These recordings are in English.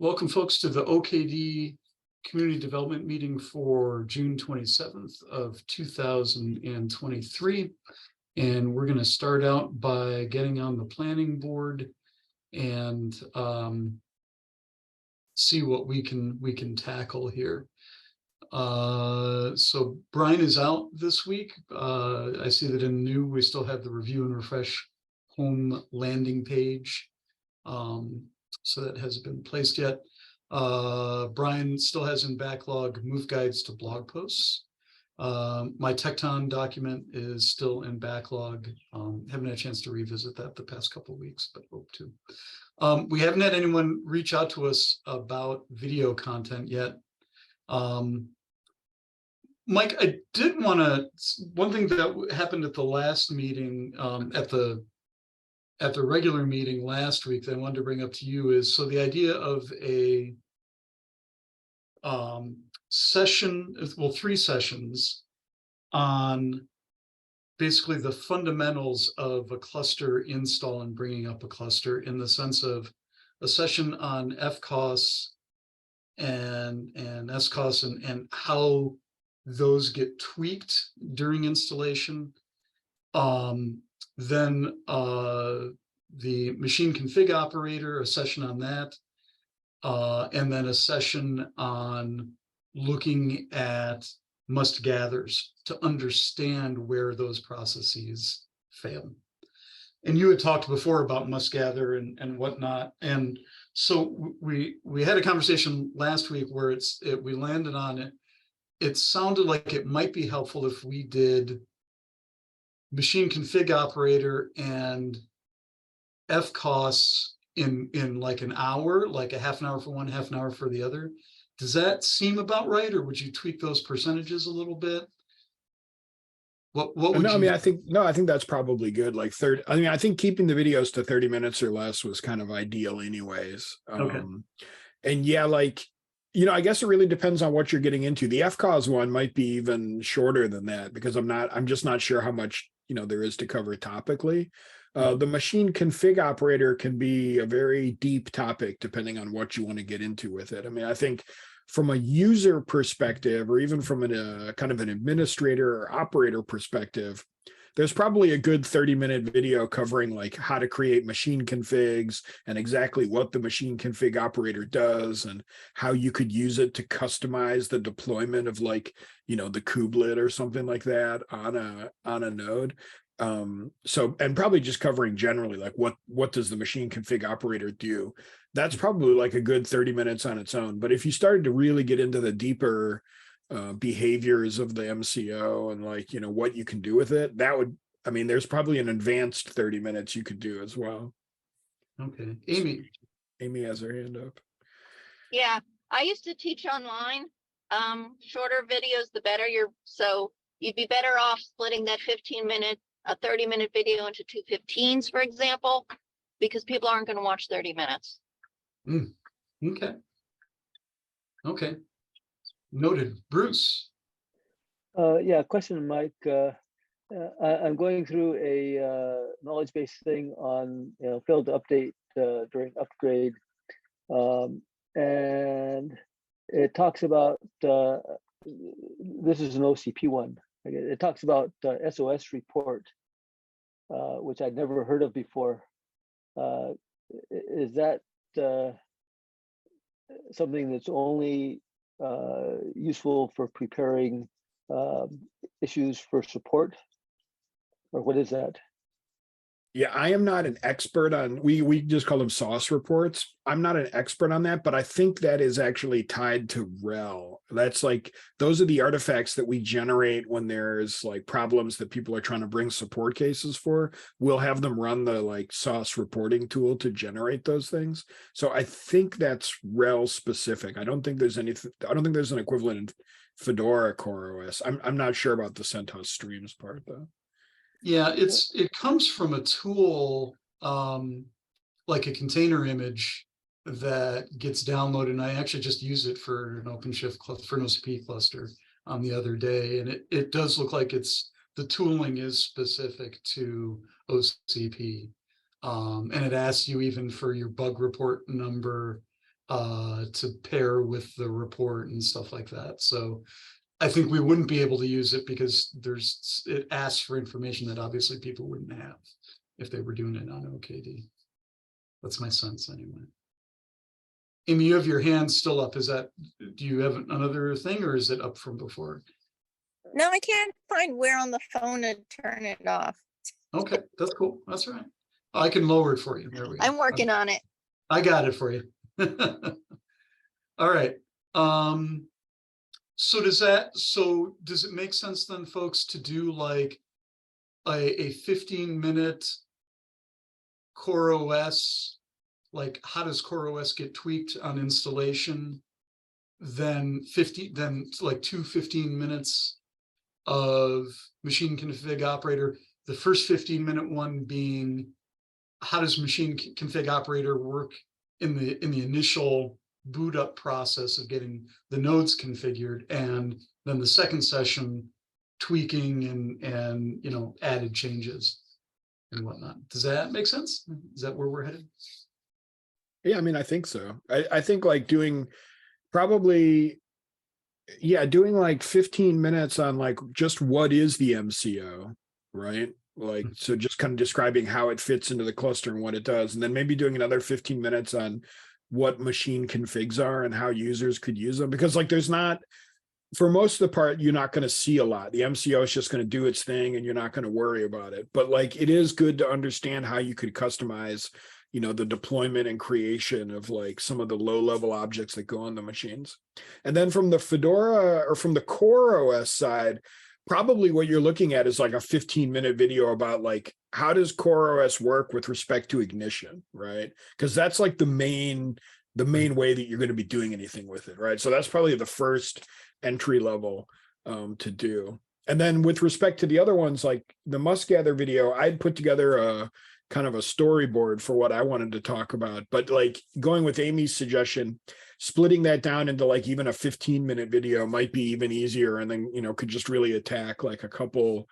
Welcome, folks, to the OKD Community Development Meeting for June 27th of 2023. And we're going to start out by getting on the planning board and see what we can tackle here. So Brian is out this week. I see that in new, we still have the review and refresh home landing page. So that hasn't been placed yet. Brian still has in backlog move guides to blog posts. My Tecton document is still in backlog. Haven't had a chance to revisit that the past couple of weeks, but hope to. We haven't had anyone reach out to us about video content yet. Mike, I did want to, one thing that happened at the last meeting, at the regular meeting last week that I wanted to bring up to you is, so the idea of a session, well, 3 sessions on basically the fundamentals of a cluster install and bringing up a cluster, in the sense of a session on FCOS and SCOS and how those get tweaked during installation. Then the machine config operator, a session on that, and then a session on looking at must gathers to understand where those processes fail. And you had talked before about must gather and whatnot. And so we had a conversation last week where we landed on it. It sounded like it might be helpful if we did machine config operator and FCOS in like an hour, like a half an hour for one, half an hour for the other. Does that seem about right, or would you tweak those percentages a little bit? What would no, you? I mean, I think that's probably good. Like I think keeping the videos to 30 minutes or less was kind of ideal anyways. Okay. And yeah, like, I guess it really depends on what you're getting into. The FCOS one might be even shorter than that, because I'm just not sure how much, there is to cover topically. The machine config operator can be a very deep topic depending on what you want to get into with it. I mean, I think from a user perspective, or even from a kind of an administrator or operator perspective, there's probably a good 30-minute video covering like how to create machine configs and exactly what the machine config operator does and how you could use it to customize the deployment of, like, the kubelet or something like that on a node. So, and probably just covering generally, like what does the machine config operator do? That's probably like a good 30 minutes on its own. But if you started to really get into the deeper behaviors of the MCO and, like, what you can do with it, there's probably an advanced 30 minutes you could do as well. Okay. Amy has her hand up. Yeah, I used to teach online. Shorter videos, the better. So you'd be better off splitting that 30-minute video into 2 15s, for example, because people aren't going to watch 30 minutes. Okay. Noted. Bruce. Yeah, question, Mike. I'm going through a knowledge base thing on failed to update during upgrade, and it talks about this is an OCP one. It talks about SOS report, which I'd never heard of before. Is that something that's only useful for preparing issues for support, or what is that? Yeah, I am not an expert on, we just call them SOS reports. I'm not an expert on that, but I think that is actually tied to RHEL. That's like, those are the artifacts that we generate when there's like problems that people are trying to bring support cases for. We'll have them run the like SOS reporting tool to generate those things. So I think that's RHEL specific. I don't think there's an equivalent in Fedora CoreOS. I'm not sure about the CentOS streams part though. Yeah, it comes from a tool like a container image that gets downloaded, and I actually just use it for an OpenShift for an OCP cluster the other day, and it does look like the tooling is specific to OCP, and it asks you even for your bug report number to pair with the report and stuff like that. So I think we wouldn't be able to use it because it asks for information that obviously people wouldn't have if they were doing it on OKD. That's my sense anyway. Amy, you have your hand still up. Do you have another thing, or is it up from before? No, I can't find where on the phone to turn it off. Okay, that's cool. That's all right. I can lower it for you. There we go. I'm working on it. I got it for you. All right. So does it make sense then, folks, to do like a 15-minute Core OS, like how does Core OS get tweaked on installation? Then like 15 minutes of machine config operator. The first 15-minute one being how does machine config operator work in the initial boot up process of getting the nodes configured, and then the second session tweaking and added changes and whatnot. Does that make sense? Is that where we're headed? Yeah, I mean, I think so. I think like doing like 15 minutes on like just what is the MCO, right? Like, so just kind of describing how it fits into the cluster and what it does. And then maybe doing another 15 minutes on what machine configs are and how users could use them. Because like for most of the part, you're not going to see a lot. The MCO is just going to do its thing and you're not going to worry about it. But like, it is good to understand how you could customize, the deployment and creation of like some of the low level objects that go on the machines. And then from the Fedora or from the Core OS side, probably what you're looking at is like a 15-minute video about like, how does Core OS work with respect to ignition, right? Because that's like the main way that you're going to be doing anything with it, right? So that's probably the first entry level to do. And then with respect to the other ones, like the Must Gather video, I'd put together a kind of a storyboard for what I wanted to talk about. But like going with Amy's suggestion, splitting that down into like even a 15-minute video might be even easier, and then could just really attack like a couple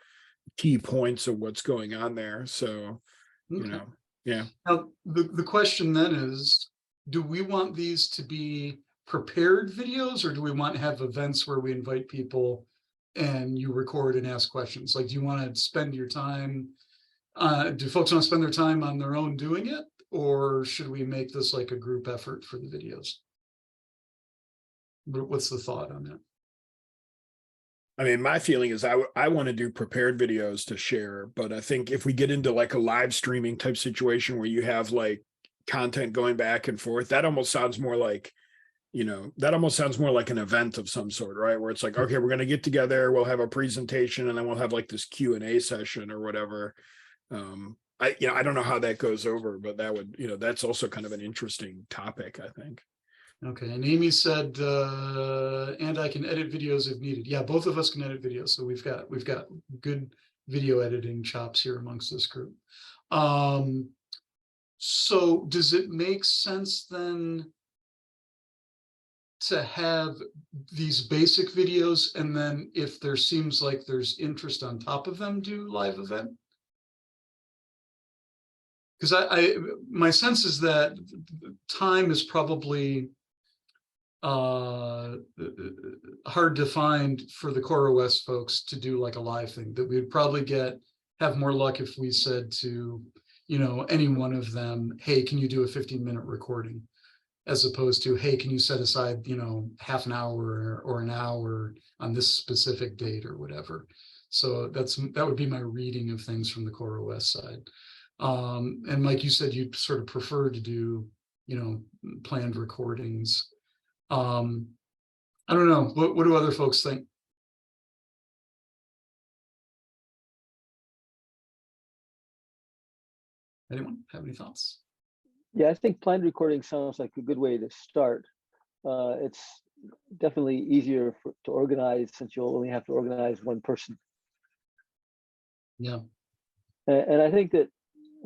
key points of what's going on there. So Okay. Yeah. Now the question then is, do we want these to be prepared videos, or do we want to have events where we invite people and you record and ask questions? Like, do you want to spend your time, do folks want to spend their time on their own doing it, or should we make this like a group effort for the videos? What's the thought on that? I mean, my feeling is I want to do prepared videos to share, but I think if we get into like a live streaming type situation where you have like content going back and forth, that almost sounds more like an event of some sort, right? Where it's like, okay, we're going to get together, we'll have a presentation, and then we'll have like this Q&A session or whatever. I don't know how that goes over, but that would, that's also kind of an interesting topic, I think. Okay, and Amy said, and I can edit videos if needed. Yeah, both of us can edit videos, so we've got good video editing chops here amongst this group. So does it make sense then to have these basic videos, and then if there seems like there's interest on top of them, do live event? Because my sense is that time is probably hard to find for the Core OS folks to do like a live thing. That we would probably have more luck if we said to any one of them, hey, can you do a 15-minute recording, as opposed to, hey, can you set aside half an hour or an hour on this specific date or whatever. So that would be my reading of things from the Core OS side. And Mike, you said you'd sort of prefer to do planned recordings. I don't know. What do other folks think? Anyone have any thoughts? Yeah, I think planned recording sounds like a good way to start. It's definitely easier to organize, since you'll only have to organize one person. Yeah. And I think that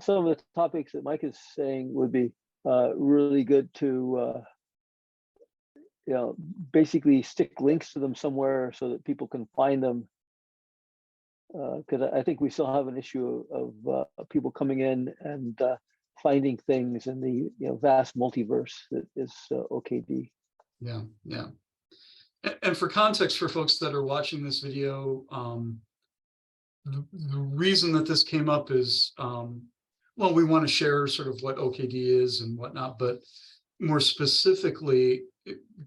some of the topics that Mike is saying would be really good to basically stick links to them somewhere so that people can find them. Because I think we still have an issue of people coming in and finding things in the vast multiverse that is OKD. Yeah, yeah. And for context for folks that are watching this video, the reason that this came up is, well, we want to share sort of what OKD is and whatnot, but more specifically,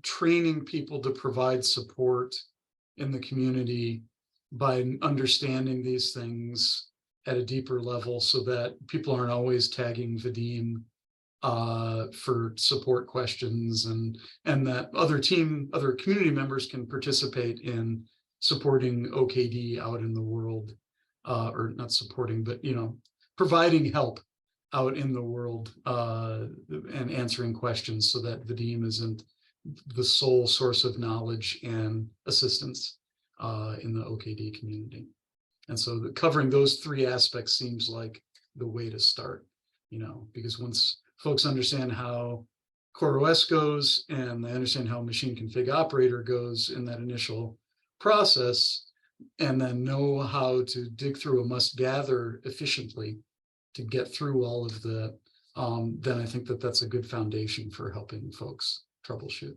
training people to provide support in the community by understanding these things at a deeper level so that people aren't always tagging Vadim for support questions, and that other community members can participate in supporting OKD out in the world, or not supporting, but providing help out in the world and answering questions so that Vadim isn't the sole source of knowledge and assistance in the OKD community. And so covering those three aspects seems like the way to start, because once folks understand how CoreOS goes and they understand how machine config operator goes in that initial process, and then know how to dig through a must gather efficiently to get through all of the, then I think that that's a good foundation for helping folks troubleshoot.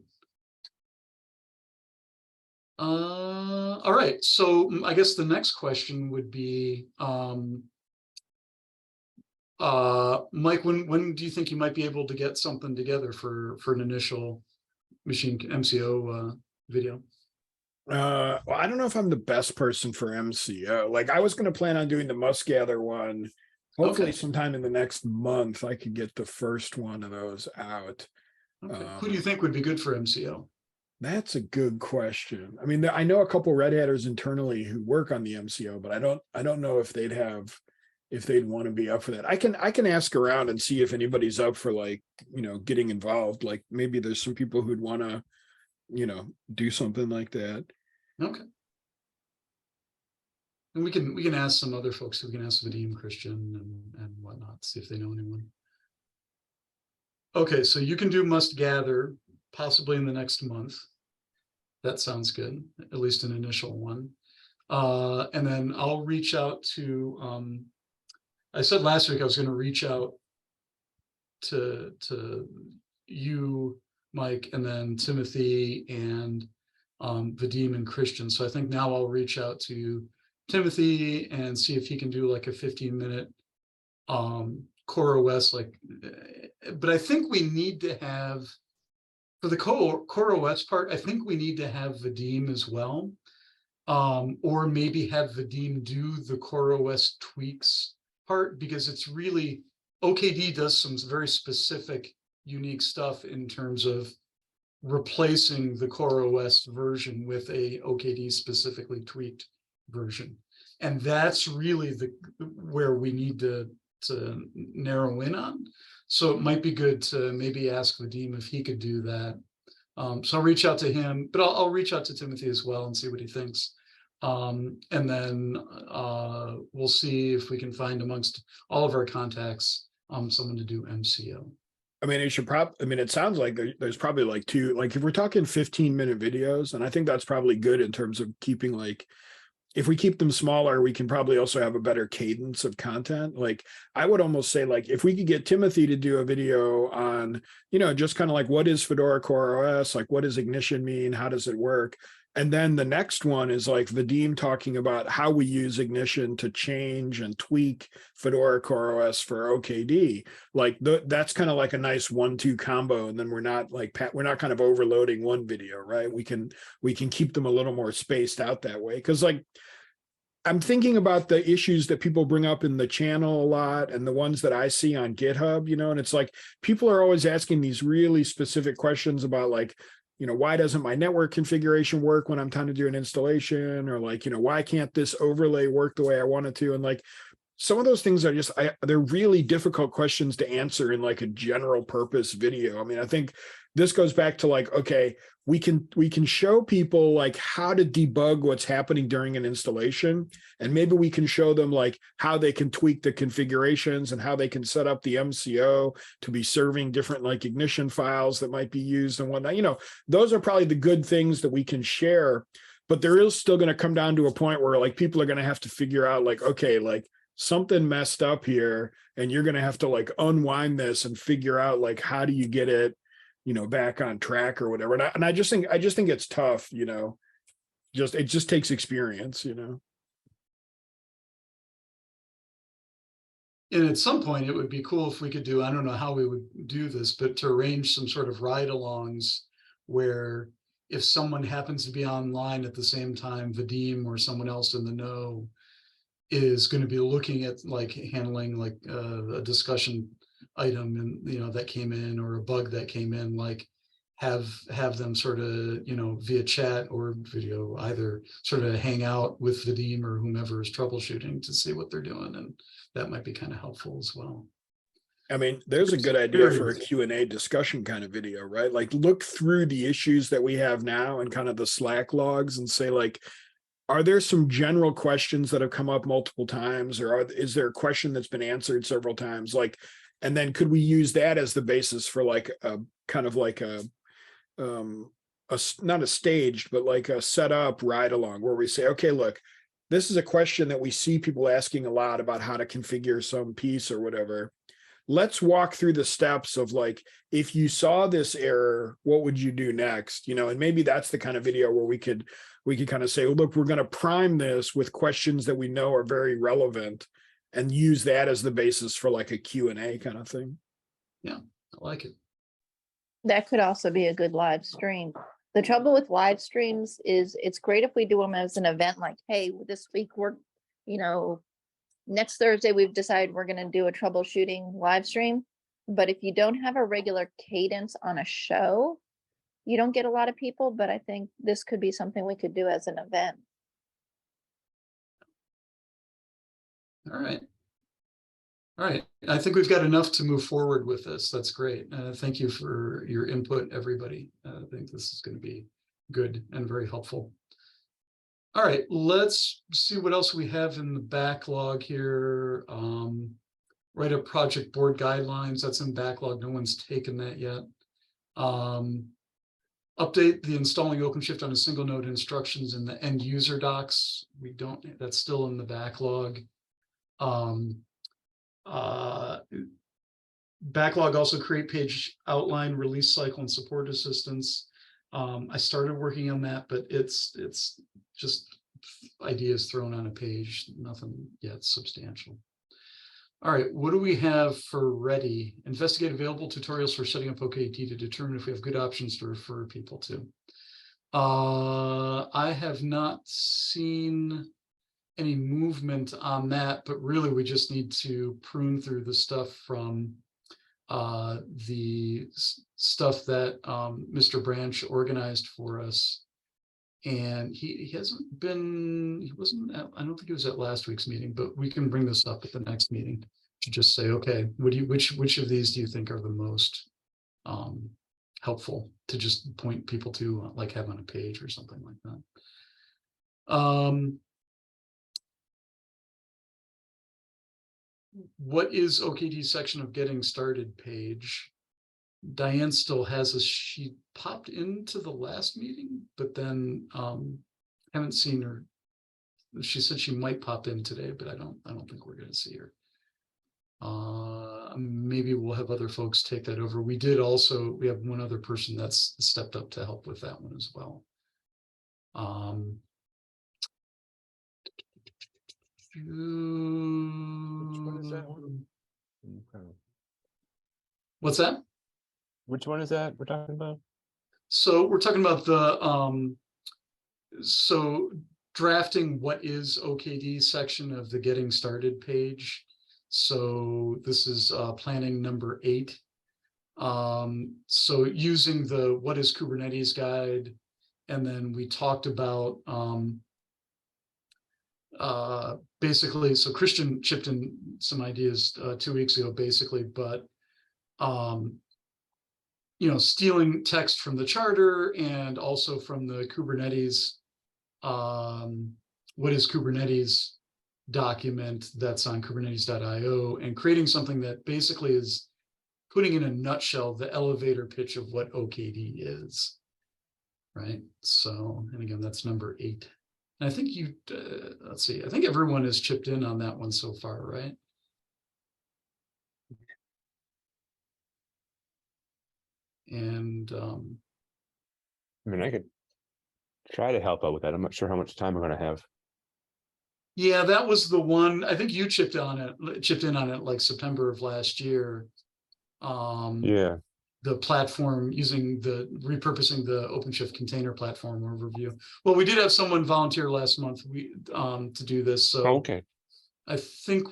All right, so I guess the next question would be, Mike, when do you think you might be able to get something together for an initial machine MCO video? Well, I don't know if I'm the best person for MCO. Like, I was going to plan on doing the must gather one. Hopefully sometime in the next month, I could get the first one of those out. Okay. Who do you think would be good for MCO? That's a good question. I mean, I know a couple Red Hatters internally who work on the MCO, but I don't know if they'd want to be up for that. I can ask around and see if anybody's up for, like, getting involved. Like, maybe there's some people who'd want to, do something like that. Okay. And we can ask some other folks. We can ask Vadim, Christian, and whatnot, see if they know anyone. Okay, so you can do must gather possibly in the next month. That sounds good, at least an initial one. And then I'll reach out to, I said last week I was going to reach out to you, Mike, and then Timothy and Vadim and Christian. So I think now I'll reach out to Timothy and see if he can do like a 15-minute CoreOS, but I think we need to have, for the CoreOS part, I think we need to have Vadim as well, or maybe have Vadim do the CoreOS tweaks part, because it's really, OKD does some very specific, unique stuff in terms of replacing the CoreOS version with a OKD specifically tweaked version. And that's really where we need to narrow in on. So it might be good to maybe ask Vadim if he could do that. So I'll reach out to him, but I'll reach out to Timothy as well and see what he thinks. And then we'll see if we can find amongst all of our contacts someone to do MCO. I mean, it sounds like there's probably like two, like if we're talking 15-minute videos, and I think that's probably good in terms of keeping, like, if we keep them smaller, we can probably also have a better cadence of content. Like, I would almost say, like, if we could get Timothy to do a video on, just kind of like, what is Fedora CoreOS? Like, what does Ignition mean? How does it work? And then the next one is like Vadim talking about how we use Ignition to change and tweak Fedora CoreOS for OKD. Like, that's kind of like a nice 1-2 combo. And then we're not kind of overloading one video, right? We can keep them a little more spaced out that way. Cause, like, I'm thinking about the issues that people bring up in the channel a lot and the ones that I see on GitHub, and it's like, people are always asking these really specific questions about, like, why doesn't my network configuration work when I'm trying to do an installation? Or, like, why can't this overlay work the way I want it to? And, like, some of those things are just, they're really difficult questions to answer in, like, a general purpose video. I mean, I think this goes back to, like, okay, we can show people, like, how to debug what's happening during an installation. And maybe we can show them, like, how they can tweak the configurations and how they can set up the MCO to be serving different, like, Ignition files that might be used and whatnot. Those are probably the good things that we can share, but there is still going to come down to a point where, like, people are going to have to figure out, like, okay, like, something messed up here, and you're going to have to like unwind this and figure out like how do you get it, back on track or whatever. And I just think it's tough, it just takes experience. And at some point, it would be cool if we could do, I don't know how we would do this, but to arrange some sort of ride-alongs where if someone happens to be online at the same time, Vadim or someone else in the know is going to be looking at like handling like a discussion item and that came in, or a bug that came in, like have them sort of via chat or video either sort of hang out with Vadim or whomever is troubleshooting to see what they're doing, and that might be kind of helpful as well. I mean, there's a good idea for a Q&A discussion kind of video, right? Like look through the issues that we have now and kind of the Slack logs and say like, are there some general questions that have come up multiple times, or is there a question that's been answered several times? Like, and then could we use that as the basis for like a kind of like a not a staged, but like a set up ride along where we say, okay, look, this is a question that we see people asking a lot about how to configure some piece or whatever. Let's walk through the steps of like, if you saw this error, what would you do next? And maybe that's the kind of video where we could kind of say, well, look, we're going to prime this with questions that we know are very relevant and use that as the basis for like a Q&A kind of thing. Yeah, I like it. That could also be a good live stream. The trouble with live streams is it's great if we do them as an event, like, hey, this week we're, next Thursday we've decided we're going to do a troubleshooting live stream. But if you don't have a regular cadence on a show, you don't get a lot of people. But I think this could be something we could do as an event. All right. All right. I think we've got enough to move forward with this. That's great. Thank you for your input, everybody. I think this is going to be good and very helpful. All right, let's see what else we have in the backlog here. Write up project board guidelines. That's in backlog. No one's taken that yet. Update the installing OpenShift on a single node instructions in the end user docs. We don't, that's still in the backlog. Backlog also create page outline, release cycle, and support assistance. I started working on that, but it's just ideas thrown on a page, nothing yet substantial. All right, what do we have for ready? Investigate available tutorials for setting up OKD to determine if we have good options to refer people to. I have not seen any movement on that, but really we just need to prune through the stuff from the stuff that Mr. Branch organized for us. And he hasn't been, he wasn't at, I don't think he was at last week's meeting, but we can bring this up at the next meeting to just say, okay, what do you, which of these do you think are the most helpful to just point people to, like have on a page or something like that. What is OKD section of getting started page? Diane still has us. She popped into the last meeting, but then haven't seen her. She said she might pop in today, but I don't think we're going to see her. Maybe we'll have other folks take that over. We have one other person that's stepped up to help with that one as well. Which one is that one? What's that? Which one is that we're talking about? So we're talking about the so drafting what is OKD section of the getting started page. So this is planning number 8. So using the what is Kubernetes guide, and then we talked about basically, so Christian chipped in some ideas 2 weeks ago, basically, but stealing text from the charter and also from the Kubernetes, what is Kubernetes document that's on kubernetes.io, and creating something that basically is putting in a nutshell the elevator pitch of what OKD is, right? So, and again, that's number 8. And I think let's see, I think everyone has chipped in on that one so far, right? And I mean, I could try to help out with that. I'm not sure how much time we're going to have. yeah, that was the one. I think you chipped in on it like September of last year. Yeah. The platform repurposing the OpenShift container platform overview. Well, we did have someone volunteer last month to do this, so Okay. I think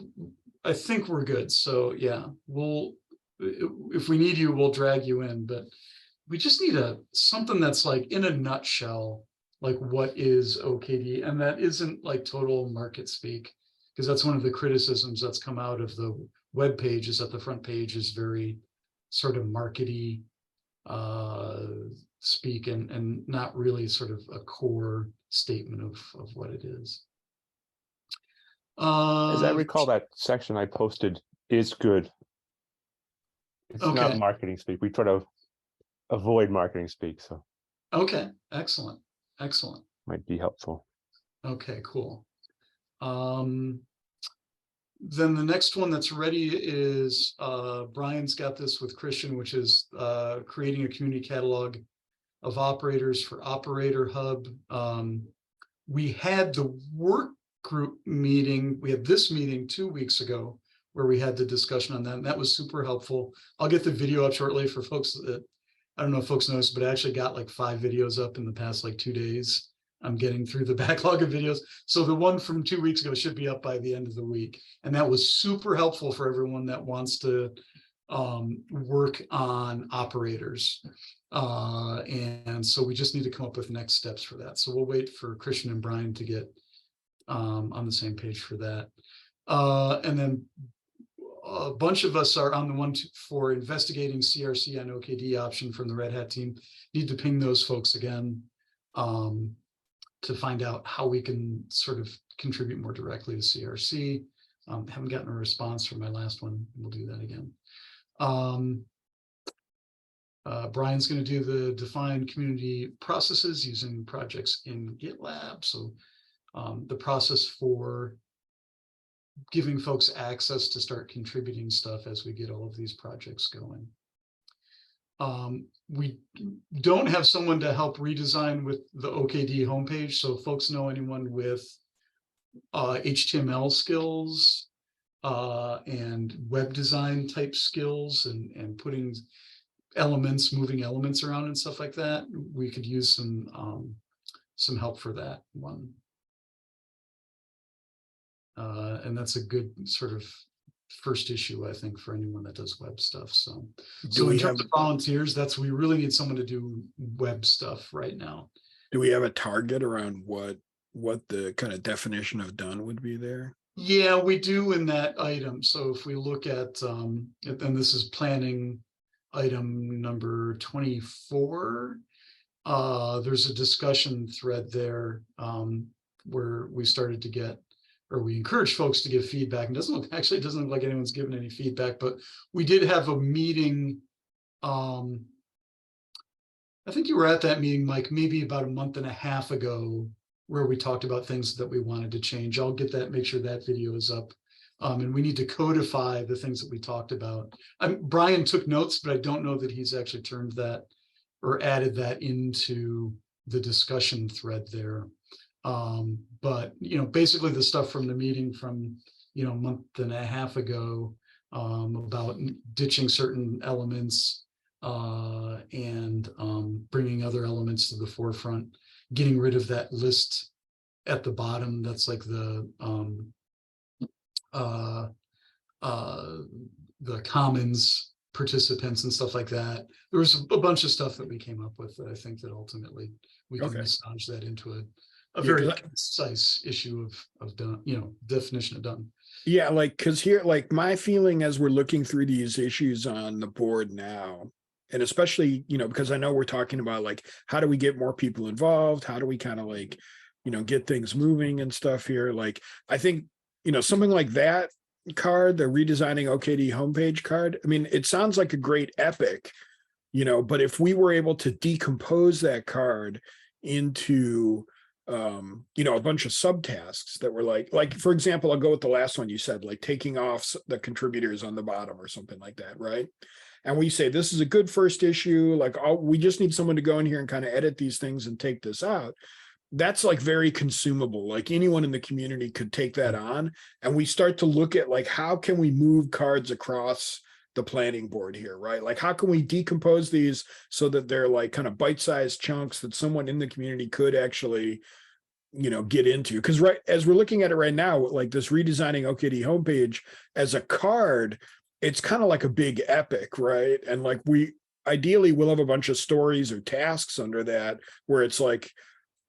we're good. So yeah, if we need you, we'll drag you in, but we just need something that's like in a nutshell, like what is OKD, and that isn't like total market speak, because that's one of the criticisms that's come out of the web page, is that the front page is very sort of markety speak and not really sort of a core statement of what it is. As I recall, that section I posted is good. It's not Okay. marketing speak. We try to avoid marketing speak, so Okay, excellent. might be helpful. Okay, cool. Then the next one that's ready is Brian's got this with Christian, which is creating a community catalog of operators for Operator Hub. We had the work group meeting. We had this meeting 2 weeks ago where we had the discussion on that, and that was super helpful. I'll get the video up shortly for folks that, I don't know if folks noticed, but I actually got like 5 videos up in the past like 2 days. I'm getting through the backlog of videos. So the one from 2 weeks ago should be up by the end of the week. And that was super helpful for everyone that wants to work on operators. And so we just need to come up with next steps for that. So we'll wait for Christian and Brian to get on the same page for that. And then a bunch of us are on the one for investigating CRC on OKD option from the Red Hat team. Need to ping those folks again to find out how we can sort of contribute more directly to CRC. Haven't gotten a response from my last one. We'll do that again. Brian's going to do the define community processes using projects in GitLab. So the process for giving folks access to start contributing stuff as we get all of these projects going. We don't have someone to help redesign with the OKD homepage. So if folks know anyone with HTML skills and web design type skills and putting moving elements around and stuff like that, we could use some help for that one. And that's a good sort of first issue, I think, for anyone that does web stuff. So in terms of volunteers, we really need someone to do web stuff right now. Do we have a target around what the kind of definition of done would be there? Yeah, we do in that item. So if we look at, and this is planning item number 24, there's a discussion thread there where we started to get, or we encourage folks to give feedback. And doesn't look like anyone's given any feedback, but we did have a meeting. I think you were at that meeting, Mike, maybe about a month and a half ago, where we talked about things that we wanted to change. I'll get that, make sure that video is up. And we need to codify the things that we talked about. Brian took notes, but I don't know that he's actually turned that or added that into the discussion thread there. But basically the stuff from the meeting from a month and a half ago about ditching certain elements and bringing other elements to the forefront, getting rid of that list at the bottom that's like the commons participants and stuff like that. There was a bunch of stuff that we came up with that I think that ultimately we can massage that into a very concise issue of done, definition of done. Yeah, because here, my feeling as we're looking through these issues on the board now, and especially, because I know we're talking about how do we get more people involved? How do we kind of get things moving and stuff here? I think, something like that card, the redesigning OKD homepage card, I mean, it sounds like a great epic, but if we were able to decompose that card into you know, a bunch of subtasks that were like, for example, I'll go with the last one you said, like taking off the contributors on the bottom or something like that, right? And we say, this is a good first issue. Like, we just need someone to go in here and kind of edit these things and take this out. That's like very consumable. Like anyone in the community could take that on. And we start to look at like, how can we move cards across the planning board here, right? Like, how can we decompose these so that they're like kind of bite-sized chunks that someone in the community could actually, you know, get into? Because right as we're looking at it right now, like this redesigning OKD homepage as a card, it's kind of like a big epic, right? And like ideally we'll have a bunch of stories or tasks under that where it's like,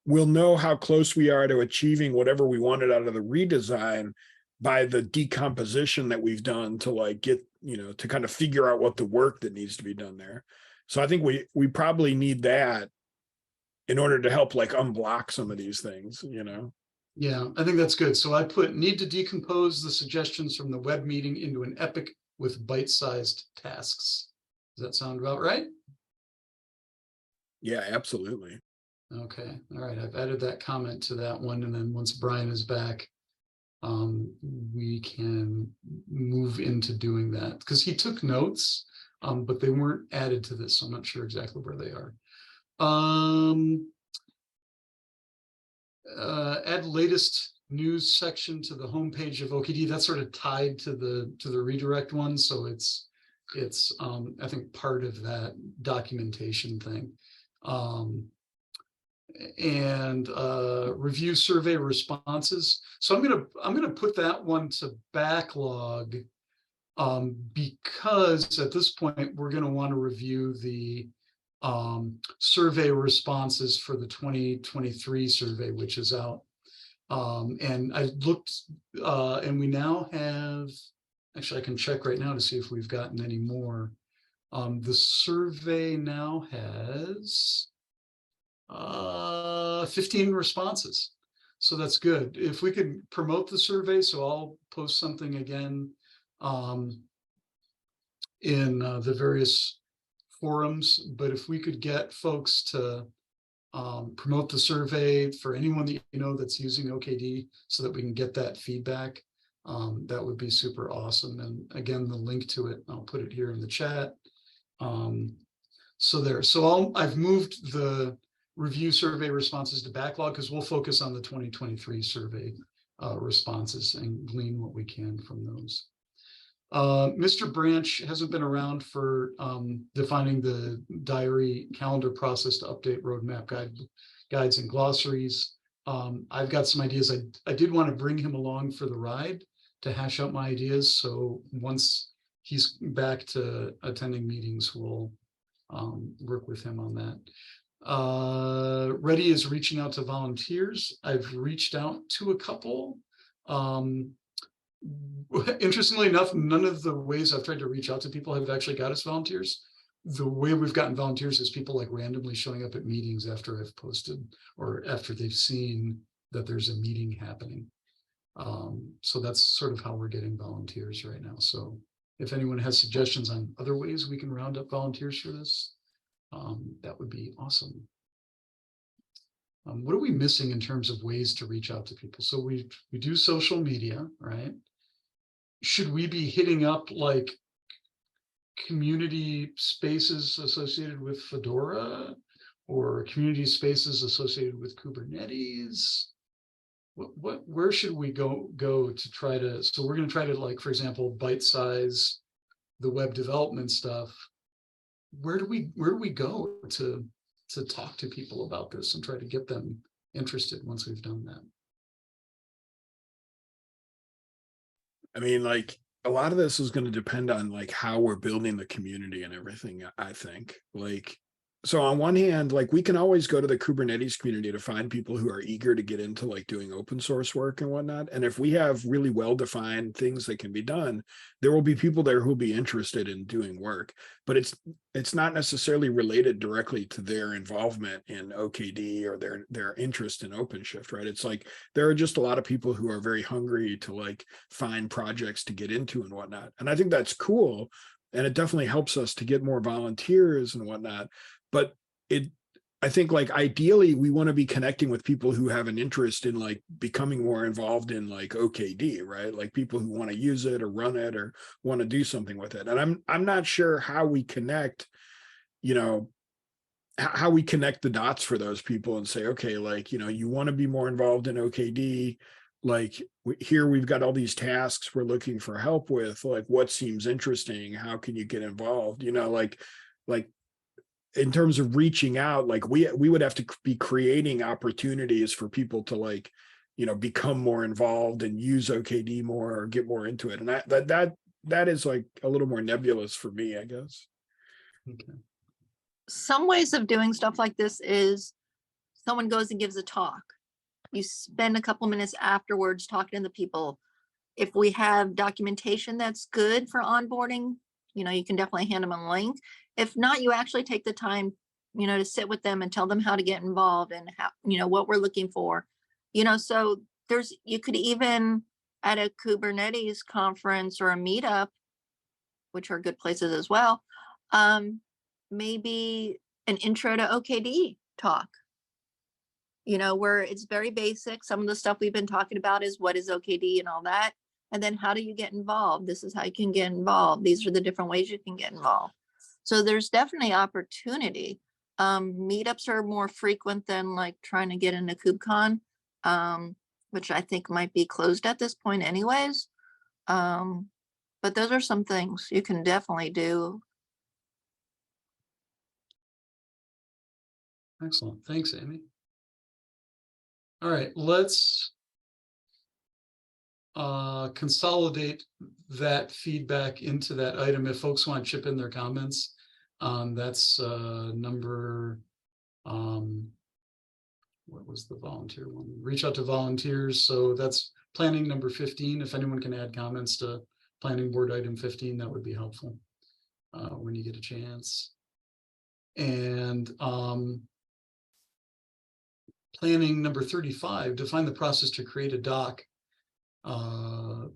we'll know how close we are to achieving whatever we wanted out of the redesign by the decomposition that we've done to like get, you know, to kind of figure out what the work that needs to be done there. So I think we probably need that in order to help like unblock some of these things, you know? Yeah, I think that's good. So I need to decompose the suggestions from the web meeting into an epic with bite-sized tasks. Does that sound about right? Yeah, absolutely. Okay, all right, I've added that comment to that one, and then once Brian is back, we can move into doing that, because he took notes, but they weren't added to this, so I'm not sure exactly where they are. Add latest news section to the homepage of OKD. That's sort of tied to the redirect one, so it's I think part of that documentation thing. And review survey responses. So I'm gonna put that one to backlog, because at this point we're gonna want to review the survey responses for the 2023 survey, which is out. And I looked, and we now have, actually I can check right now to see if we've gotten any more. The survey now has 15 responses, so that's good. If we could promote the survey, so I'll post something again in the various forums, but if we could get folks to promote the survey for anyone that you know that's using OKD, so that we can get that feedback, that would be super awesome. And again, the link to it, I'll put it here in the chat. So I've moved the review survey responses to backlog, because we'll focus on the 2023 survey responses and glean what we can from those. Mr. Branch hasn't been around for defining the diary calendar process to update roadmap guides and glossaries. I've got some ideas. I did want to bring him along for the ride to hash out my ideas. So once he's back to attending meetings, we'll work with him on that. Reddy is reaching out to volunteers. I've reached out to a couple. Interestingly enough, none of the ways I've tried to reach out to people have actually got us volunteers. The way we've gotten volunteers is people like randomly showing up at meetings after I've posted, or after they've seen that there's a meeting happening. So that's sort of how we're getting volunteers right now. So if anyone has suggestions on other ways we can round up volunteers for this, that would be awesome. What are we missing in terms of ways to reach out to people? So we do social media, right? Should we be hitting up like community spaces associated with Fedora, or community spaces associated with Kubernetes? Where should we go to try to? So we're going to try to, like, for example, bite size the web development stuff. Where do we go to talk to people about this and try to get them interested once we've done that? I mean, like, a lot of this is going to depend on like how we're building the community and everything, I think. Like, so on one hand, like, we can always go to the Kubernetes community to find people who are eager to get into like doing open source work and whatnot. And if we have really well-defined things that can be done, there will be people there who'll be interested in doing work, but it's not necessarily related directly to their involvement in OKD or their interest in OpenShift, right? It's like, there are just a lot of people who are very hungry to like find projects to get into and whatnot. And I think that's cool. And it definitely helps us to get more volunteers and whatnot. But I think like ideally we want to be connecting with people who have an interest in like becoming more involved in like OKD, right? Like people who want to use it or run it or want to do something with it. And I'm not sure how we connect, you know, how we connect the dots for those people and say, okay, like, you know, you want to be more involved in OKD, like here we've got all these tasks we're looking for help with, like what seems interesting, how can you get involved, you know, like in terms of reaching out, like we would have to be creating opportunities for people to like, you know, become more involved and use OKD more or get more into it. And that is like a little more nebulous for me, I guess. Okay. Some ways of doing stuff like this is someone goes and gives a talk. You spend a couple minutes afterwards talking to the people. If we have documentation that's good for onboarding, you know, you can definitely hand them a link. If not, you actually take the time, you know, to sit with them and tell them how to get involved and how, you know, what we're looking for. You know, so you could even at a Kubernetes conference or a meetup, which are good places as well, maybe an intro to OKD talk, you know, where it's very basic. Some of the stuff we've been talking about is what is OKD and all that. And then how do you get involved? This is how you can get involved. These are the different ways you can get involved. So there's definitely opportunity. Meetups are more frequent than like trying to get into KubeCon, which I think might be closed at this point anyways. But those are some things you can definitely do. Excellent. Thanks, Amy. All right, let's consolidate that feedback into that item. If folks want to chip in their comments, that's number, what was the volunteer one? Reach out to volunteers. So that's planning number 15. If anyone can add comments to planning board item 15, that would be helpful when you get a chance. And planning number 35, define the process to create a doc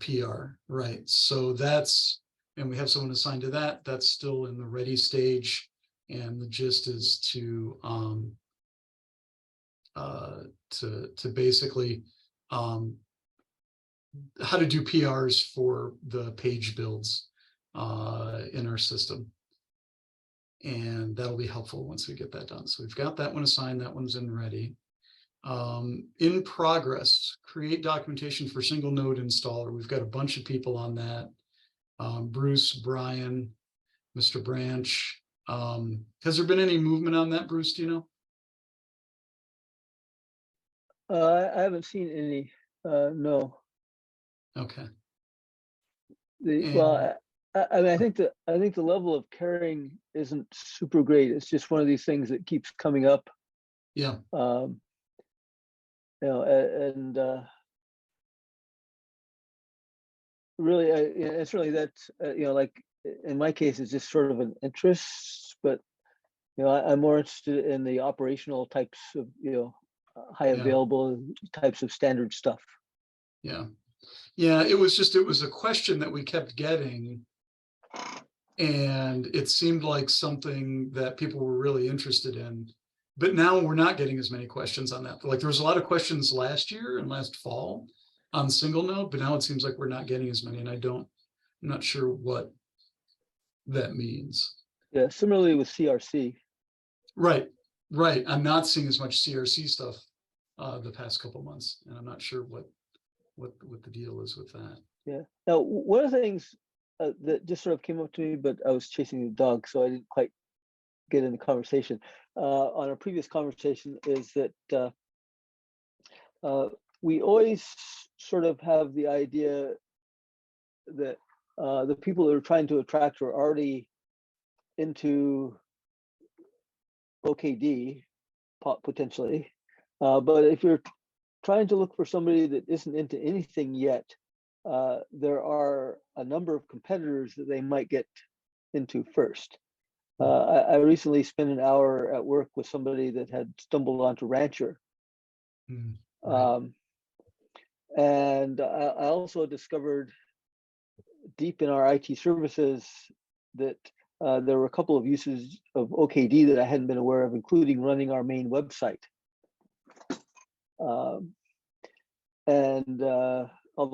PR, right? So that's, and we have someone assigned to that. That's still in the ready stage, and the gist is to basically how to do PRs for the page builds in our system, and that'll be helpful once we get that done. So we've got that one assigned. That one's in ready. In progress, create documentation for single node installer. We've got a bunch of people on that. Bruce, Brian, Mr. Branch. Has there been any movement on that, Bruce? Do you know? I haven't seen any. No. Okay. Well, I mean, I think the level of caring isn't super great. It's just one of these things that keeps coming up. Yeah. You know, and really, it's really that, you know, like in my case, it's just sort of an interest, but, you know, I'm more interested in the operational types of, you know, high available types of standard stuff. Yeah. Yeah. It was a question that we kept getting, and it seemed like something that people were really interested in. But now we're not getting as many questions on that. Like there was a lot of questions last year and last fall on single node, but now it seems like we're not getting as many, and I'm not sure what that means. Yeah, similarly with CRC. Right. I'm not seeing as much CRC stuff the past couple months, and I'm not sure what the deal is with that. Yeah. Now, one of the things that just sort of came up to me, but I was chasing the dog, so I didn't quite get in the conversation. On a previous conversation is that we always sort of have the idea that the people that we're trying to attract are already into OKD potentially, but if you're trying to look for somebody that isn't into anything yet, there are a number of competitors that they might get into first. I recently spent an hour at work with somebody that had stumbled onto Rancher. Right. And I also discovered deep in our IT services that there were a couple of uses of OKD that I hadn't been aware of, including running our main website. Although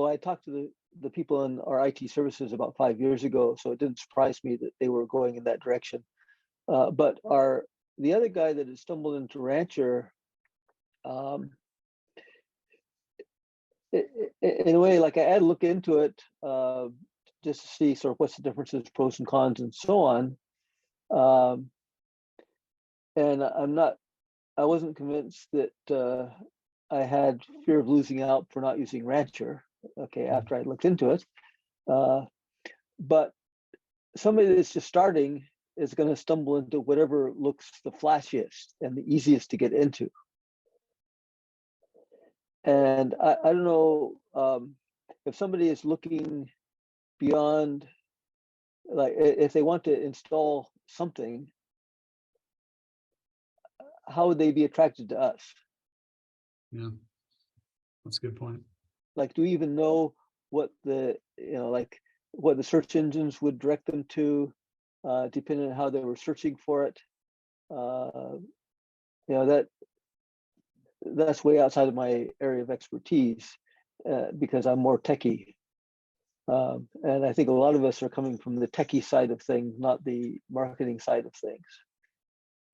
I talked to the people in our IT services about 5 years ago, so it didn't surprise me that they were going in that direction. But the other guy that had stumbled into Rancher, in a way, like I had to look into it just to see sort of what's the differences, pros and cons, and so on. And I wasn't convinced that I had fear of losing out for not using Rancher. Okay, after I looked into it, but somebody that's just starting is going to stumble into whatever looks the flashiest and the easiest to get into. And I don't know if somebody is looking beyond, like if they want to install something, how would they be attracted to us? Yeah, that's a good point. Like, do we even know what the, like what the search engines would direct them to, depending on how they were searching for it? That's way outside of my area of expertise because I'm more techie. And I think a lot of us are coming from the techie side of things, not the marketing side of things.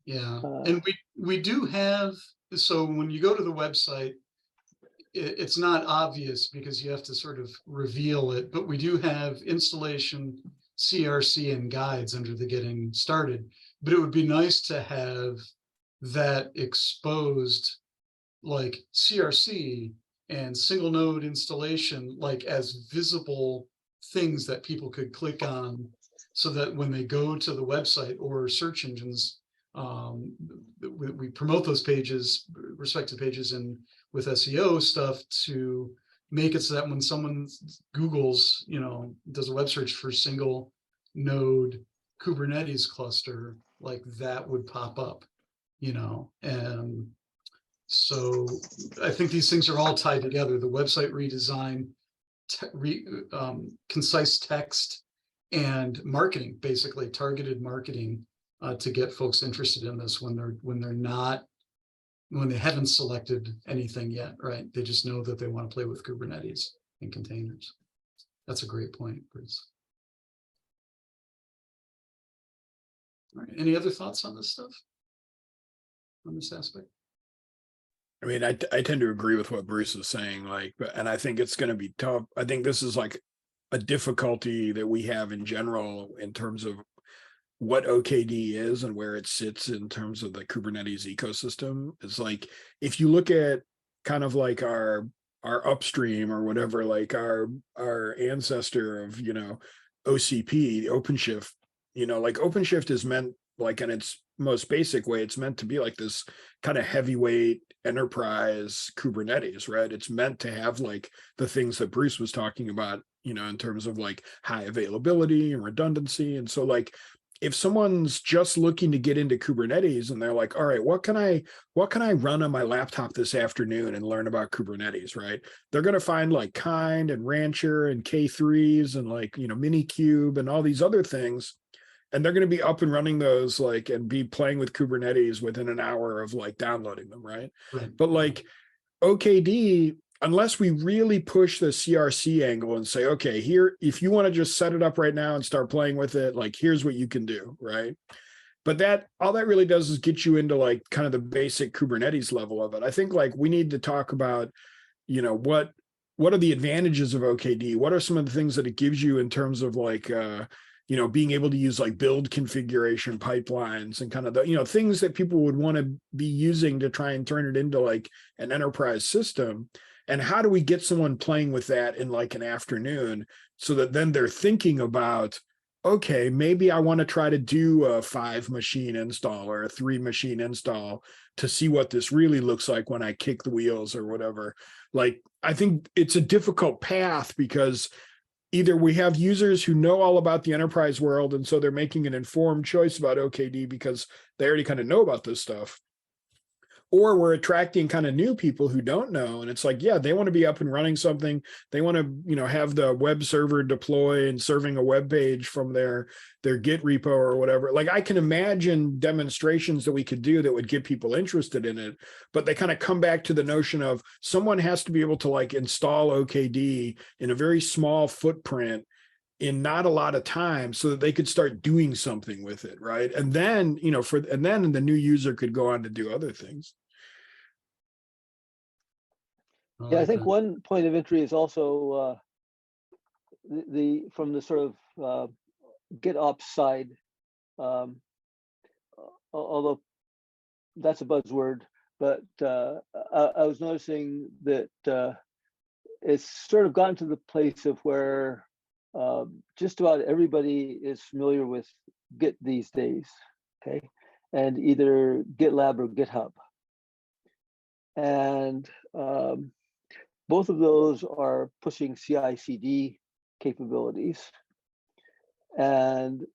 Yeah, and we do have, so when you go to the website, it's not obvious because you have to sort of reveal it, but we do have installation, CRC, and guides under the getting started. But it would be nice to have that exposed, like CRC and single node installation, like as visible things that people could click on, so that when they go to the website or search engines, we promote those pages, respective pages, and with SEO stuff to make it so that when someone Googles, does a web search for single node Kubernetes cluster, like that would pop up, and so I think these things are all tied together. The website redesign, concise text, and marketing, basically targeted marketing to get folks interested in this when they haven't selected anything yet, right? They just know that they want to play with Kubernetes and containers. That's a great point, Bruce. All right, any other thoughts on this stuff, on this aspect? I mean, I tend to agree with what Bruce is saying, and I think it's going to be tough. I think this is like a difficulty that we have in general in terms of what OKD is and where it sits in terms of the Kubernetes ecosystem. It's like, if you look at kind of like our upstream or whatever, like our ancestor of, OCP, OpenShift, like OpenShift is meant, like in its most basic way, it's meant to be like this kind of heavyweight enterprise Kubernetes, right? It's meant to have like the things that Bruce was talking about, in terms of like high availability and redundancy. And so like, if someone's just looking to get into Kubernetes and they're like, all right, what can I run on my laptop this afternoon and learn about Kubernetes, right? They're going to find like Kind and Rancher and K3s and like, Minikube and all these other things. And they're going to be up and running those, like, and be playing with Kubernetes within an hour of like downloading them, right? But like OKD, unless we really push the CRC angle and say, okay, here, if you want to just set it up right now and start playing with it, like, here's what you can do, right? But all that really does is get you into like kind of the basic Kubernetes level of it. I think like we need to talk about, what are the advantages of OKD? What are some of the things that it gives you in terms of like, being able to use like build configuration pipelines and kind of the, things that people would want to be using to try and turn it into like an enterprise system. And how do we get someone playing with that in like an afternoon so that then they're thinking about, okay, maybe I want to try to do a 5 machine install or a 3 machine install to see what this really looks like when I kick the wheels or whatever. Like, I think it's a difficult path because either we have users who know all about the enterprise world, and so they're making an informed choice about OKD because they already kind of know about this stuff. or we're attracting kind of new people who don't know. And it's like, yeah, they want to be up and running something. They want to, you know, have the web server deploy and serving a web page from their Git repo or whatever. Like I can imagine demonstrations that we could do that would get people interested in it, but they kind of come back to the notion of someone has to be able to like install OKD in a very small footprint in not a lot of time so that they could start doing something with it, right? And then, you know, and then the new user could go on to do other things. Yeah, I like think that. one point of entry is also from the sort of GitOps side, although that's a buzzword, but I was noticing that it's sort of gotten to the place of where just about everybody is familiar with Git these days, okay? And either GitLab or GitHub. And both of those are pushing CI/CD capabilities. And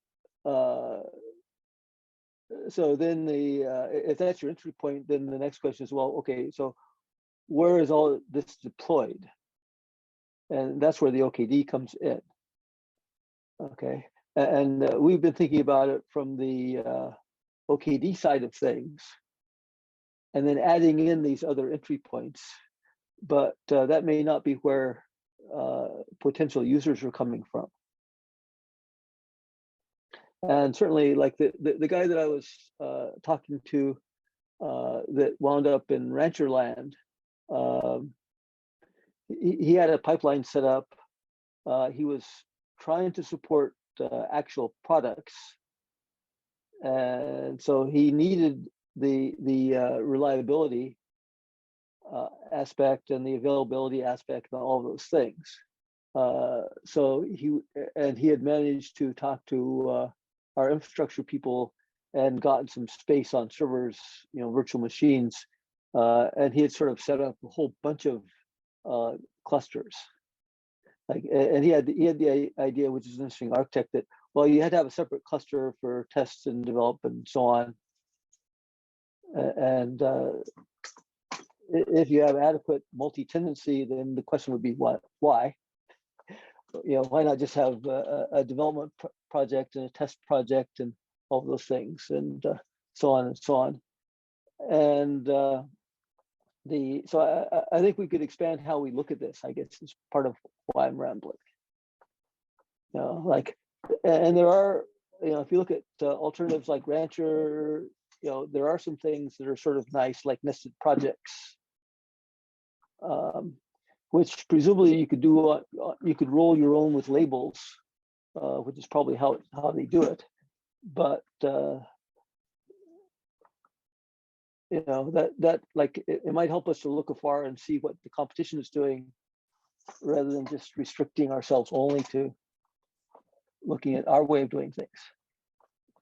so then if that's your entry point, then the next question is, well, okay, so where is all this deployed? And that's where the OKD comes in. Okay, and we've been thinking about it from the OKD side of things, and then adding in these other entry points. But that may not be where potential users are coming from. And certainly, like the guy that I was talking to that wound up in rancher land, he had a pipeline set up. He was trying to support actual products, and so he needed the reliability aspect and the availability aspect and all of those things. So he had managed to talk to our infrastructure people and gotten some space on servers, you know, virtual machines, and he had sort of set up a whole bunch of clusters. Like, and he had the idea, which is an interesting architect, that, well, you had to have a separate cluster for tests and develop and so on. And if you have adequate multi-tenancy, then the question would be why? You know, why not just have a development project and a test project and all those things, and so on and so on. And so I think we could expand how we look at this, I guess, is part of why I'm rambling. You know, like, and there are, you know, if you look at alternatives like Rancher, you know, there are some things that are sort of nice, like nested projects, which presumably you could do, you could roll your own with labels, which is probably how they do it. But you know, that like it might help us to look afar and see what the competition is doing, rather than just restricting ourselves only to looking at our way of doing things.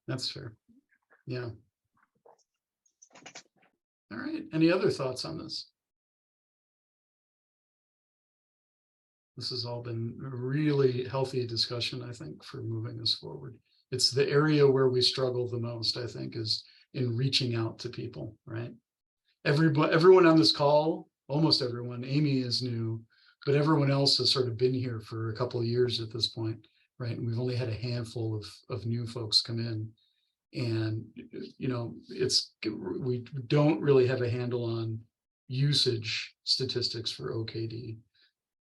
That's fair. Yeah. All right. Any other thoughts on this? This has all been a really healthy discussion, I think, for moving us forward. It's the area where we struggle the most, I think, is in reaching out to people, right? Everyone on this call, almost everyone, Amy is new, but everyone else has sort of been here for a couple of years at this point, right? And we've only had a handful of new folks come in. And, you know, we don't really have a handle on usage statistics for OKD,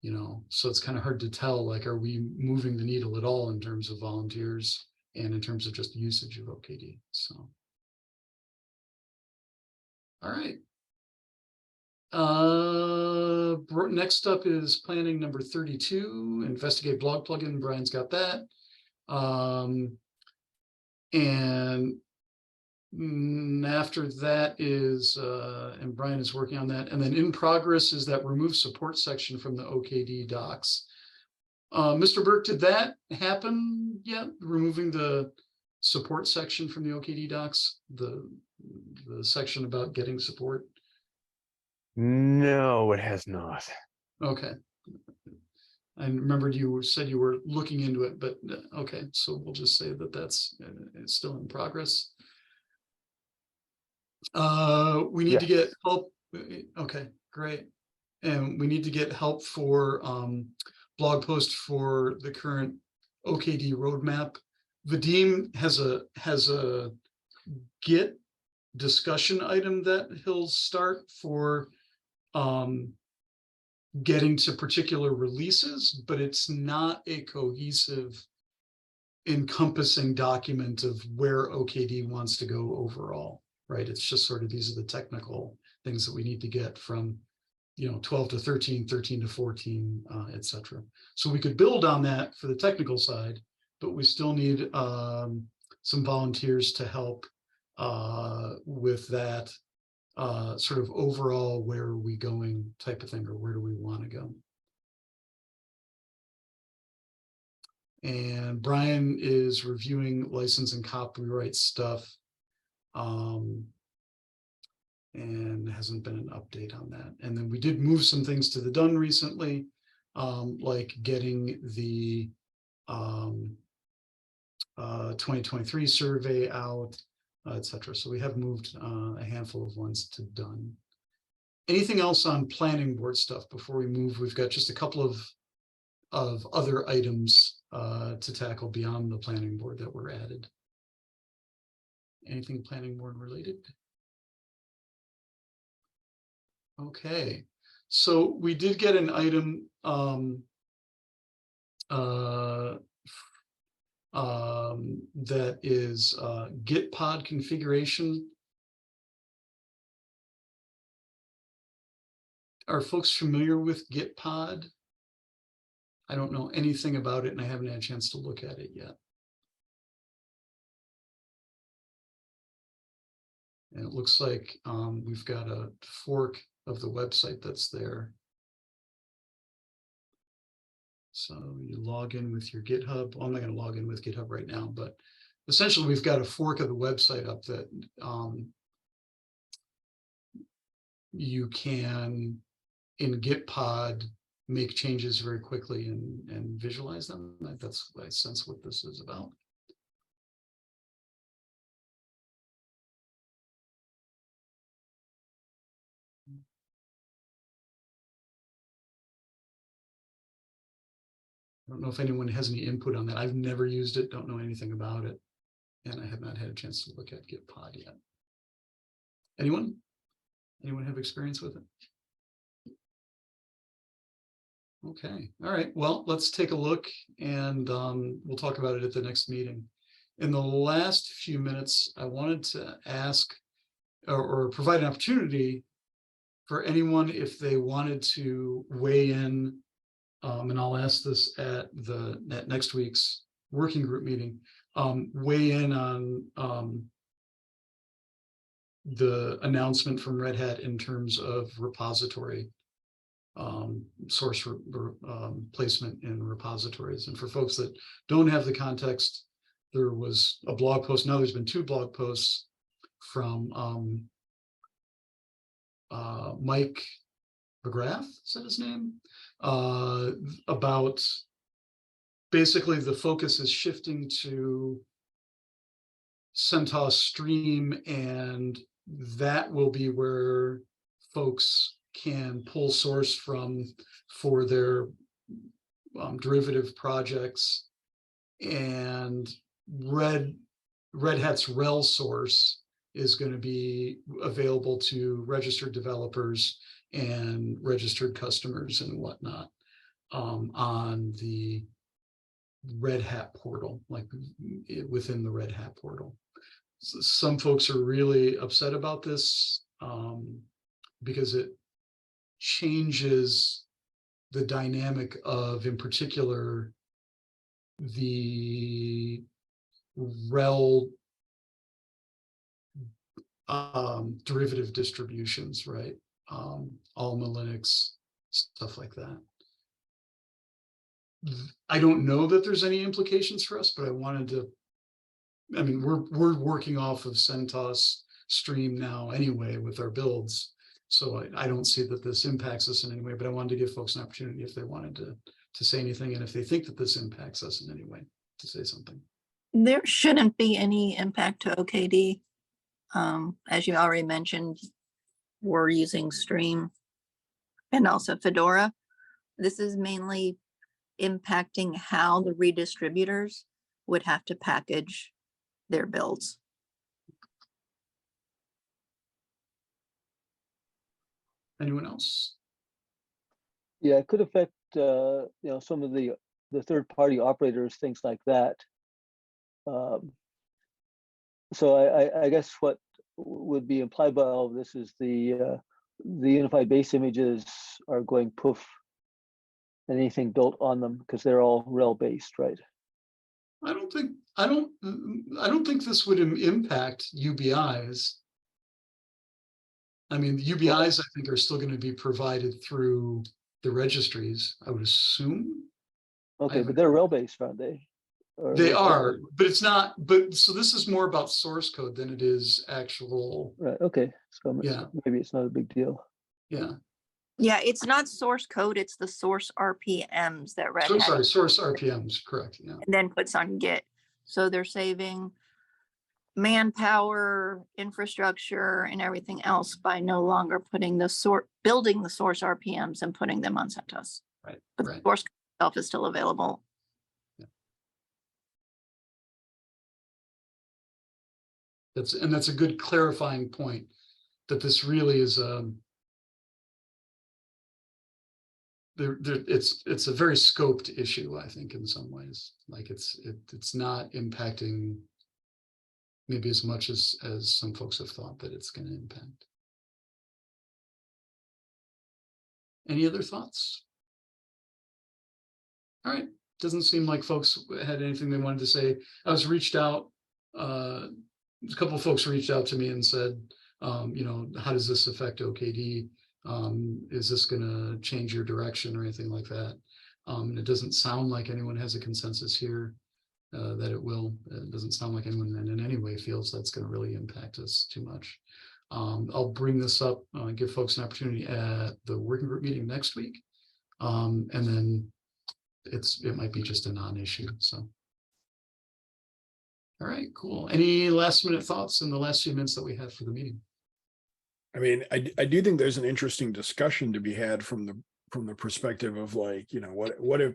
you know, so it's kind of hard to tell, like, are we moving the needle at all in terms of volunteers and in terms of just usage of OKD? So, all right. Next up is planning number 32, investigate blog plugin. Brian's got that. And after that is, and Brian is working on that. And then in progress is that remove support section from the OKD docs. Mr. Burke, did that happen yet? Removing the support section from the OKD docs, the section about getting support? No, it has not. Okay. I remembered you said you were looking into it, but okay, so we'll just say that that's it's still in progress. We need to Yes. get help. Okay, great. And we need to get help for blog post for the current OKD roadmap. Vadim has a Git discussion item that he'll start for getting to particular releases, but it's not a cohesive encompassing document of where OKD wants to go overall, right? It's just sort of, these are the technical things that we need to get from, 12 to 13, 13 to 14, etc. So we could build on that for the technical side, but we still need some volunteers to help with that sort of overall, where are we going type of thing, or where do we want to go? And Brian is reviewing license and copyright stuff. And hasn't been an update on that. And then we did move some things to the done recently, like getting the 2023 survey out, etc. So we have moved a handful of ones to done. Anything else on planning board stuff before we move? We've got just a couple of other items to tackle beyond the planning board that were added. Anything planning board related? Okay, so we did get an item that is Git pod configuration. Are folks familiar with Git pod? I don't know anything about it, and I haven't had a chance to look at it yet. And it looks like we've got a fork of the website that's there. So you log in with your GitHub. Well, I'm not going to log in with GitHub right now, but essentially we've got a fork of the website up that you can, in Gitpod, make changes very quickly and visualize them. That's, I sense, what this is about. I don't know if anyone has any input on that. I've never used it, don't know anything about it, and I have not had a chance to look at Gitpod yet. Anyone? Anyone have experience with it? Okay, all right, well, let's take a look, and we'll talk about it at the next meeting. In the last few minutes, I wanted to ask or provide an opportunity for anyone, if they wanted to weigh in, and I'll ask this at next week's working group meeting, weigh in on the announcement from Red Hat in terms of repository source placement in repositories. And for folks that don't have the context, there was a blog post. Now there's been 2 blog posts from Mike McGrath, is that his name? About basically the focus is shifting to CentOS Stream, and that will be where folks can pull source from for their derivative projects. And Red Hat's RHEL source is going to be available to registered developers and registered customers and whatnot on the Red Hat portal, like within the Red Hat portal. So some folks are really upset about this because it changes the dynamic of, in particular, the RHEL derivative distributions, right? Alma Linux, stuff like that. I don't know that there's any implications for us, but I wanted to, I mean, we're working off of CentOS Stream now anyway with our builds. So I don't see that this impacts us in any way, but I wanted to give folks an opportunity if they wanted to say anything, and if they think that this impacts us in any way, to say something. There shouldn't be any impact to OKD. As you already mentioned, we're using Stream and also Fedora. This is mainly impacting how the redistributors would have to package their builds. Anyone else? Yeah, it could affect, some of the third-party operators, things like that. So I guess what would be implied by all of this is the unified base images are going poof, and anything built on them, because they're all rel based, right? I don't think this would impact UBIs. I mean, the UBIs, I think, are still going to be provided through the registries, I would assume. Okay, but they're rel based, aren't they? They are, but it's not. But so this is more about source code than it is actual. Right. Okay. So Yeah. maybe it's not a big deal. Yeah. Yeah, it's not source code, it's the source RPMs that Red So Hat sorry, source RPMs, correct. Yeah. and then puts on Git. So they're saving manpower, infrastructure, and everything else by no longer putting building the source RPMs and putting them on CentOS. Right. But Right. the source code itself is still available. That's a good clarifying point, that this really is it's a very scoped issue, I think, in some ways. Like it's not impacting maybe as much as some folks have thought that it's going to impact. Any other thoughts? All right, doesn't seem like folks had anything they wanted to say. I was reached out, a couple of folks reached out to me and said, how does this affect OKD? Is this going to change your direction or anything like that? It doesn't sound like anyone has a consensus here that it will. It doesn't sound like anyone in any way feels that's going to really impact us too much. I'll bring this up, give folks an opportunity at the working group meeting next week. And then it might be just a non-issue. So. All right, cool. Any last minute thoughts in the last few minutes that we have for the meeting? I mean, I do think there's an interesting discussion to be had from the perspective of like, what if,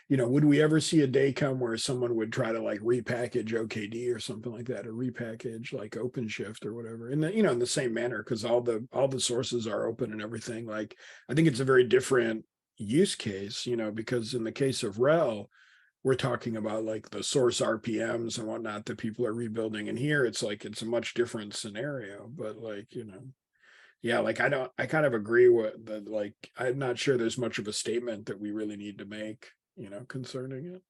would we ever see a day come where someone would try to like repackage OKD or something like that, or repackage like OpenShift or whatever, in the, in the same manner, because all the sources are open and everything. Like, I think it's a very different use case, because in the case of RHEL, we're talking about like the source RPMs and whatnot that people are rebuilding. And here it's like, it's a much different scenario, but like, yeah, like I kind of agree with that. Like, I'm not sure there's much of a statement that we really need to make, concerning it.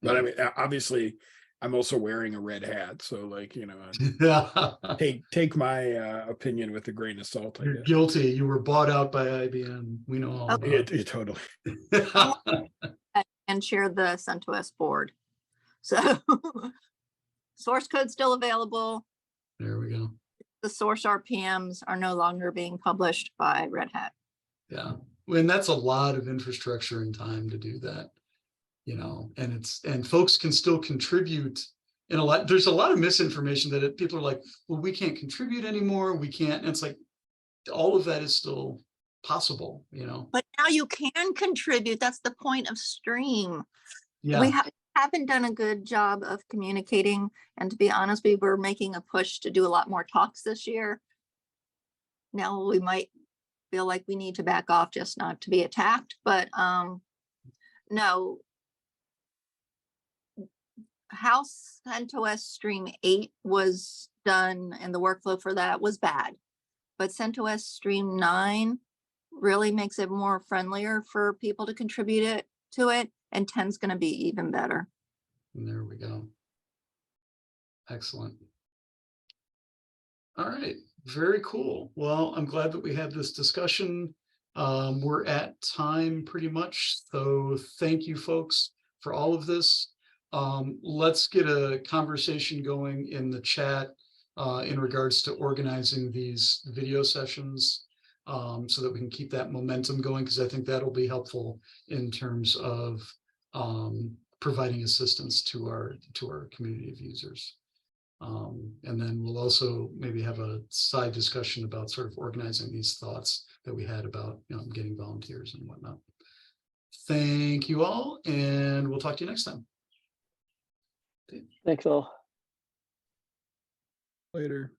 But I mean, obviously I'm also wearing a red hat. So like, take my opinion with a grain of salt. You're guilty. You were bought out by IBM. We know all about it. Totally. And share the CentOS board. So source code still available. There we go. The source RPMs are no longer being published by Red Hat. Yeah, and that's a lot of infrastructure and time to do that, and folks can still contribute in there's a lot of misinformation that people are like, well, we can't contribute anymore. We can't. And it's like, all of that is still possible, But now you can contribute. That's the point of Stream. Yeah. We haven't done a good job of communicating. And to be honest, we were making a push to do a lot more talks this year. Now we might feel like we need to back off just not to be attacked, but no. How CentOS Stream 8 was done and the workflow for that was bad. But CentOS Stream 9 really makes it more friendlier for people to contribute to it, and 10's going to be even better. And there we go. Excellent. All right, very cool. Well, I'm glad that we had this discussion. We're at time pretty much, so thank you folks for all of this. Let's get a conversation going in the chat in regards to organizing these video sessions, so that we can keep that momentum going, because I think that'll be helpful in terms of providing assistance to our community of users. And then we'll also maybe have a side discussion about sort of organizing these thoughts that we had about, getting volunteers and whatnot. Thank you all, and we'll talk to you next time. Thanks all. Later.